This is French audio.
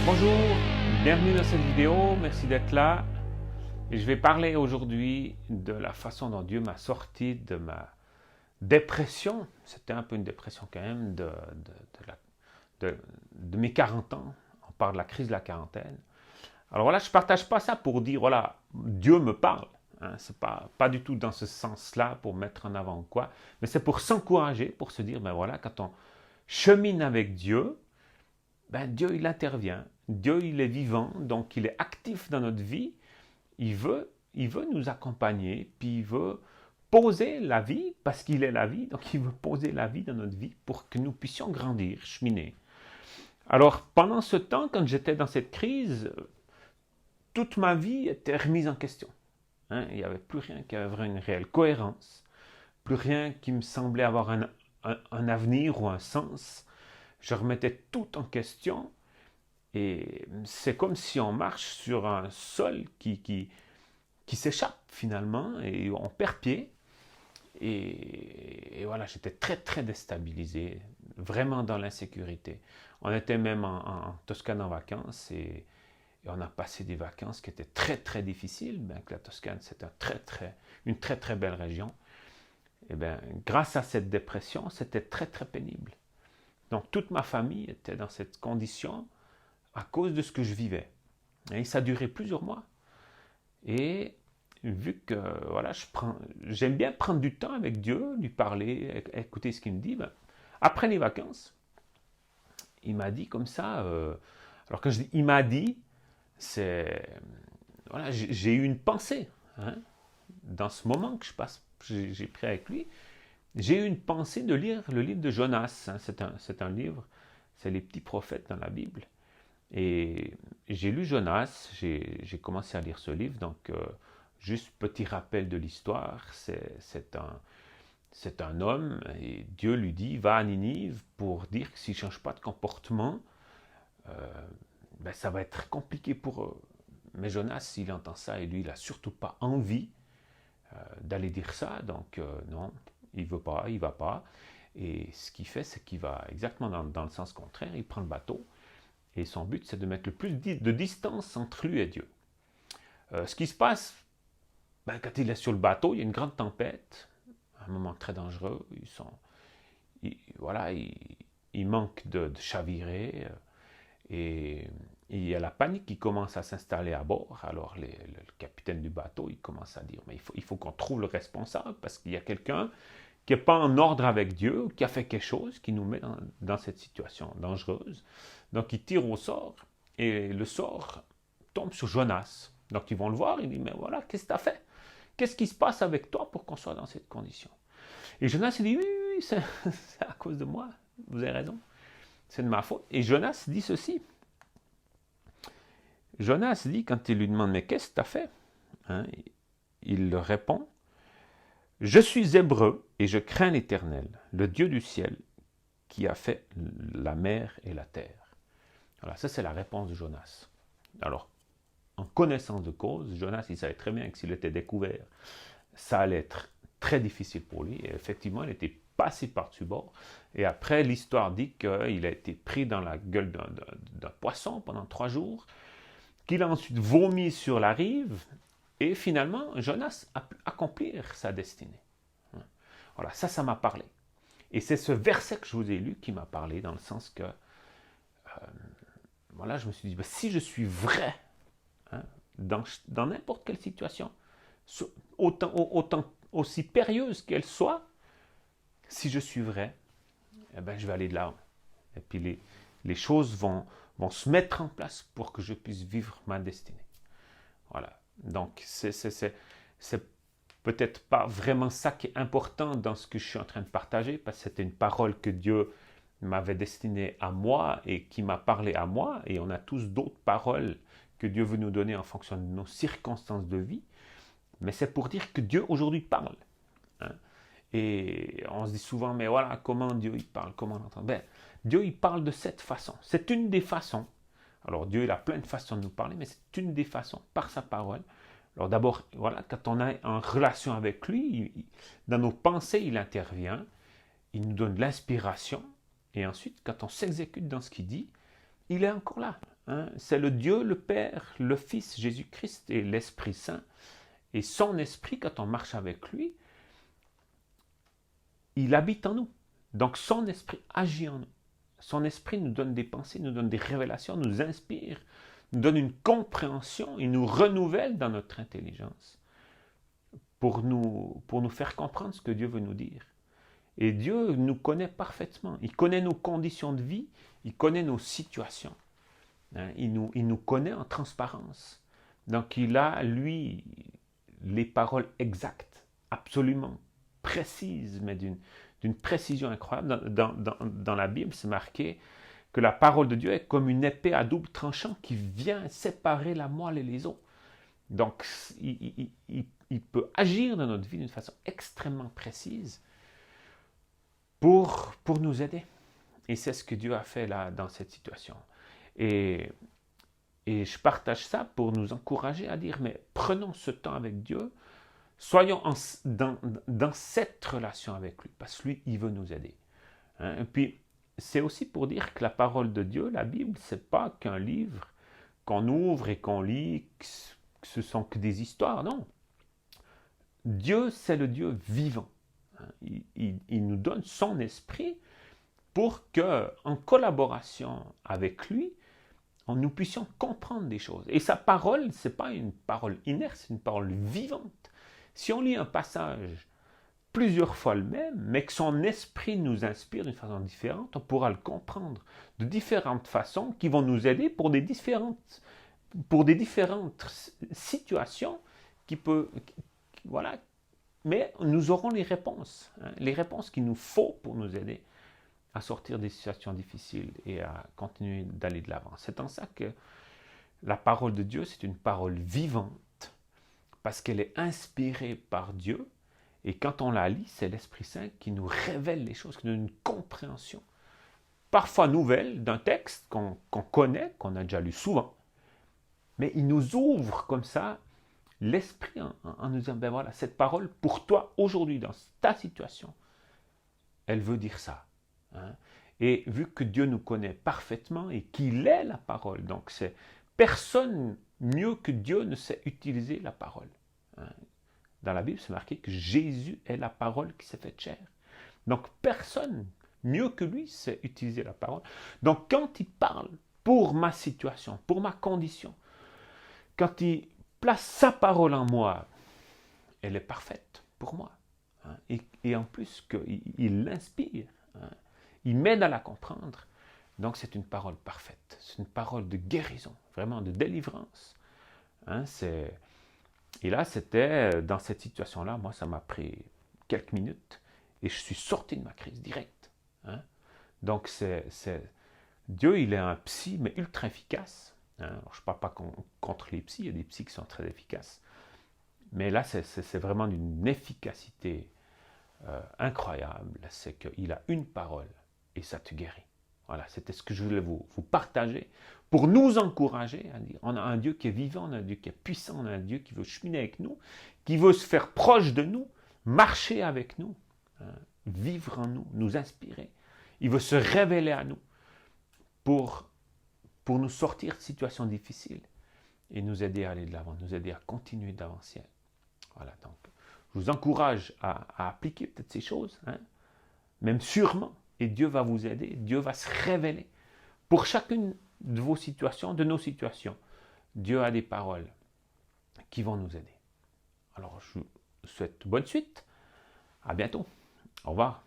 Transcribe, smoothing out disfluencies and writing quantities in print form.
Bonjour, bienvenue dans cette vidéo, merci d'être là. Et je vais parler aujourd'hui de la façon dont Dieu m'a sorti de ma dépression. C'était un peu une dépression quand même de mes 40 ans. On parle de la crise de la quarantaine. Alors voilà, je ne partage pas ça pour dire, voilà, Dieu me parle. Hein, c'est pas du tout dans ce sens-là pour mettre en avant quoi. Mais c'est pour s'encourager, pour se dire, ben voilà, quand on chemine avec Dieu, ben Dieu il intervient. Dieu il est vivant, donc il est actif dans notre vie. Il veut nous accompagner, puis il veut poser la vie, parce qu'il est la vie, donc il veut poser la vie dans notre vie pour que nous puissions grandir, cheminer. Alors pendant ce temps, quand j'étais dans cette crise, toute ma vie était remise en question. Hein, il n'y avait plus rien qui avait une réelle cohérence, plus rien qui me semblait avoir un avenir ou un sens. Je remettais tout en question. Et c'est comme si on marche sur un sol qui s'échappe finalement et on perd pied. Et voilà, j'étais très très déstabilisé, vraiment dans l'insécurité. On était même en Toscane en vacances et on a passé des vacances qui étaient très très difficiles, bien que la Toscane c'est une très très belle région. Et bien, grâce à cette dépression, c'était très très pénible. Donc toute ma famille était dans cette condition à cause de ce que je vivais. Et ça a duré plusieurs mois. Et vu que voilà, j'aime bien prendre du temps avec Dieu, lui parler, écouter ce qu'il me dit, ben, après les vacances, il m'a dit comme ça, alors quand je dis il m'a dit, c'est, voilà, j'ai eu une pensée, hein, dans ce moment que j'ai pris avec lui, j'ai eu une pensée de lire le livre de Jonas, hein, c'est un livre, c'est les petits prophètes dans la Bible. Et j'ai lu Jonas, j'ai commencé à lire ce livre, donc juste petit rappel de l'histoire, c'est un homme, et Dieu lui dit, va à Ninive pour dire que s'il ne change pas de comportement, euh, ben, ça va être compliqué pour eux. Mais Jonas, il entend ça, et lui, il n'a surtout pas envie d'aller dire ça, donc non, il veut pas, il va pas. Et ce qu'il fait, c'est qu'il va exactement dans le sens contraire, il prend le bateau, et son but, c'est de mettre le plus de distance entre lui et Dieu. Ce qui se passe, ben, quand il est sur le bateau, il y a une grande tempête, un moment très dangereux. Voilà, ils manquent de chavirer, et il y a la panique qui commence à s'installer à bord. Alors le capitaine du bateau, il commence à dire, mais il faut qu'on trouve le responsable, parce qu'il y a quelqu'un qui n'est pas en ordre avec Dieu, qui a fait quelque chose qui nous met dans cette situation dangereuse. Donc il tire au sort, et le sort tombe sur Jonas. Donc ils vont le voir, il dit, mais voilà, qu'est-ce que tu as fait? Qu'est-ce qui se passe avec toi pour qu'on soit dans cette condition? Et Jonas il dit, oui, oui, c'est à cause de moi, vous avez raison, c'est de ma faute. Et Jonas dit ceci. Jonas dit, quand il lui demande, mais qu'est-ce que tu as fait? Hein, il leur répond, je suis hébreu et je crains l'Éternel, le Dieu du ciel, qui a fait la mer et la terre. Voilà, ça c'est la réponse de Jonas. Alors, en connaissance de cause, Jonas, il savait très bien que s'il était découvert, ça allait être très difficile pour lui. Et effectivement, il était passé par-dessus bord. Et après, l'histoire dit qu'il a été pris dans la gueule d'un poisson pendant 3 jours, qu'il a ensuite vomi sur la rive, et finalement, Jonas a pu accomplir sa destinée. Voilà, ça m'a parlé. Et c'est ce verset que je vous ai lu qui m'a parlé, dans le sens que, voilà, je me suis dit, ben, si je suis vrai, hein, dans n'importe quelle situation, autant aussi périlleuse qu'elle soit, si je suis vrai, eh ben, je vais aller de l'avant. Et puis les choses vont se mettre en place pour que je puisse vivre ma destinée. Voilà. Donc, c'est peut-être pas vraiment ça qui est important dans ce que je suis en train de partager, parce que c'était une parole que Dieu m'avait destinée à moi et qui m'a parlé à moi, et on a tous d'autres paroles que Dieu veut nous donner en fonction de nos circonstances de vie, mais c'est pour dire que Dieu aujourd'hui parle. Hein. Et on se dit souvent, mais voilà, comment Dieu il parle, comment on entend? Ben, Dieu il parle de cette façon. C'est une des façons. Alors Dieu il a plein de façons de nous parler, mais c'est une des façons, par sa parole. Alors d'abord, voilà, quand on est en relation avec lui, dans nos pensées, il intervient, il nous donne de l'inspiration, et ensuite, quand on s'exécute dans ce qu'il dit, il est encore là. hein. C'est le Dieu, le Père, le Fils, Jésus-Christ et l'Esprit Saint. Et son esprit, quand on marche avec lui, il habite en nous. Donc son esprit agit en nous. Son esprit nous donne des pensées, nous donne des révélations, nous inspire, nous donne une compréhension, il nous renouvelle dans notre intelligence pour nous faire comprendre ce que Dieu veut nous dire. Et Dieu nous connaît parfaitement. Il connaît nos conditions de vie, il connaît nos situations. Hein, il nous connaît en transparence. Donc il a, lui, les paroles exactes, absolument précises, mais d'une précision incroyable. Dans la Bible, c'est marqué que la parole de Dieu est comme une épée à double tranchant qui vient séparer la moelle et les os. Donc, il peut agir dans notre vie d'une façon extrêmement précise pour nous aider. Et c'est ce que Dieu a fait là, dans cette situation. Et je partage ça pour nous encourager à dire, mais prenons ce temps avec Dieu, soyons dans cette relation avec lui, parce que lui, il veut nous aider. Hein? Et puis, c'est aussi pour dire que la parole de Dieu, la Bible, c'est pas qu'un livre qu'on ouvre et qu'on lit, que ce sont que des histoires, non. Dieu, c'est le Dieu vivant. Il nous donne son esprit pour que, en collaboration avec lui, nous puissions comprendre des choses. Et sa parole, ce n'est pas une parole inerte, c'est une parole vivante. Si on lit un passage plusieurs fois le même, mais que son esprit nous inspire d'une façon différente, on pourra le comprendre de différentes façons qui vont nous aider pour des différentes situations voilà. Mais nous aurons les réponses qu'il nous faut pour nous aider à sortir des situations difficiles et à continuer d'aller de l'avant. C'est en ça que la parole de Dieu, c'est une parole vivante, parce qu'elle est inspirée par Dieu, et quand on la lit, c'est l'Esprit Saint qui nous révèle les choses, qui nous donne une compréhension, parfois nouvelle, d'un texte qu'on connaît, qu'on a déjà lu souvent, mais il nous ouvre comme ça l'esprit en nous disant, ben voilà, cette parole pour toi aujourd'hui, dans ta situation, elle veut dire ça. Hein? Et vu que Dieu nous connaît parfaitement et qu'il est la parole, donc c'est personne mieux que Dieu ne sait utiliser la parole. Hein? Dans la Bible, c'est marqué que Jésus est la parole qui s'est faite chair. Donc personne mieux que lui sait utiliser la parole. Donc quand il parle pour ma situation, pour ma condition, quand il place sa parole en moi, elle est parfaite pour moi. Hein? Et en plus, il l'inspire. Hein? Il m'aide à la comprendre. Donc c'est une parole parfaite. C'est une parole de guérison, vraiment de délivrance. Hein? Et là, c'était, dans cette situation-là, moi, ça m'a pris quelques minutes et je suis sorti de ma crise directe. Hein? Donc Dieu, il est un psy, mais ultra efficace. Hein? Alors, je ne parle pas contre les psys, il y a des psys qui sont très efficaces. Mais là, c'est vraiment d'une efficacité incroyable. C'est qu'il a une parole et ça te guérit. Voilà, c'était ce que je voulais vous partager pour nous encourager à dire, on a un Dieu qui est vivant, on a un Dieu qui est puissant, on a un Dieu qui veut cheminer avec nous, qui veut se faire proche de nous, marcher avec nous, hein, vivre en nous, nous inspirer. Il veut se révéler à nous pour nous sortir de situations difficiles et nous aider à aller de l'avant, nous aider à continuer d'avancer. Voilà, donc je vous encourage à appliquer peut-être ces choses, hein, même sûrement, et Dieu va vous aider, Dieu va se révéler. Pour chacune de vos situations, de nos situations, Dieu a des paroles qui vont nous aider. Alors, je vous souhaite bonne suite, à bientôt, au revoir.